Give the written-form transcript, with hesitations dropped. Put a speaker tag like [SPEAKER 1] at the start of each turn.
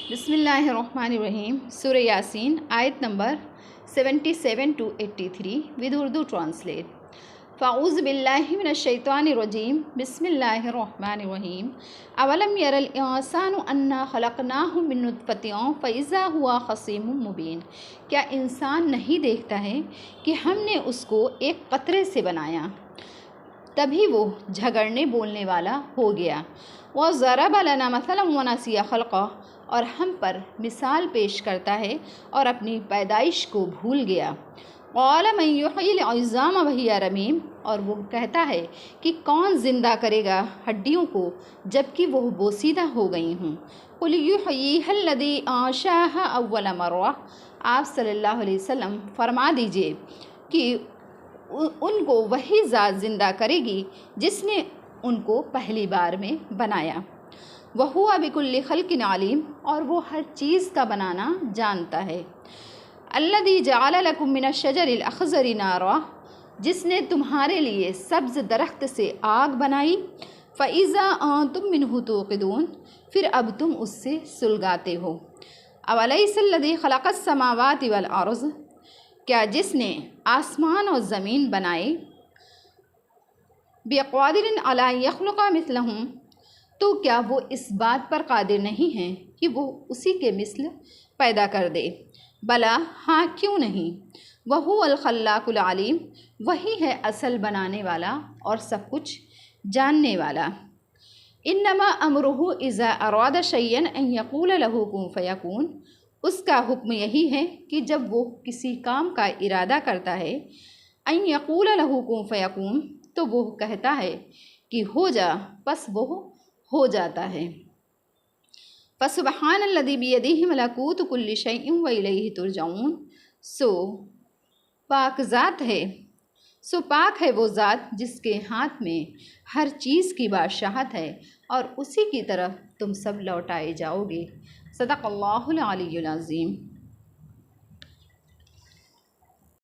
[SPEAKER 1] बिस्मिल्लाहिर्रहमानिर्रहीम। सूरह यासीन आयत number 77 to 83 with Urdu translate. फ़ाऊज़ बिल्लाहि मिनश्शैतानिर्रजीम। बिस्मिल्लाहिर्रहमानिर्रहीम। अवलम यरल इंसानु अन्ना खलक़नाहु मिन नुत्फ़तिन फ़इज़ा हुवा ख़सीमुम मुबीन। क्या इंसान नहीं देखता है कि हमने उसको एक कतरे से बनाया, तभी वो झगड़ने बोलने वाला हो गया। वह ज़रब लना मसलन व नसिया खल्क़ा, और हम पर मिसाल पेश करता है और अपनी पैदाइश को भूल गया। क़ाल मन युह्यिल इज़ाम वहिय रमीम, और वो कहता है कि कौन ज़िंदा करेगा हड्डियों को जबकि वो बोसीदा हो गई हूँ। क़ुल युह्यिहल्लज़ी अंशअहा अव्वल मर्रा, आप सल्लल्लाहु अलैहि वसल्लम फरमा दीजिए कि उनको वही ज़ात ज़िंदा करेगी जिसने उनको पहली बार में बनाया। वहुवा बिकुल्लि खल्किन अलीम, और वो हर चीज़ का बनाना जानता है। अल्लज़ी जअल लकुम मिनश शजरिल अख़ज़रि नारा, जिसने तुम्हारे लिए सब्ज़ दरख्त से आग बनाई। फ़इज़ा अंतुम मिन्हु तूक़िदून, फिर अब तुम उससे सुलगाते हो। अवलैसल्लज़ी ख़लक़स समावाति वल अर्ज़, क्या जिसने आसमान और ज़मीन बनाए, बिक़ादिरिन अला यख़्लुक़ मिस्लहुम, तो क्या वो इस बात पर कादिर नहीं है कि वो उसी के मिस्ल पैदा कर दे। भला हाँ, क्यों नहीं। वहुवल खल्लाकुल अलीम, वही है असल बनाने वाला और सब कुछ जानने वाला। इन्नमा अमरुहु इज़ा अरादा शय्यन अन यक़ूल लहू कुन फ़यकून, उसका हुक्म यही है कि जब वो किसी काम का इरादा करता है, अन यक़ूल लहू कुन फ़यकून, तो वो कहता है कि हो जा, बस वो हो जाता है। फ़सुब्हानल्लज़ी बियदिहि मलकूतु कुल्लि शैइन व इलैहि तुरजऊन, सो पाक है वो ज़ात जिसके हाथ में हर चीज़ की बादशाहत है और उसी की तरफ तुम सब लौटाए जाओगे। सदक़ल्लाहुल अलियुल अज़ीम।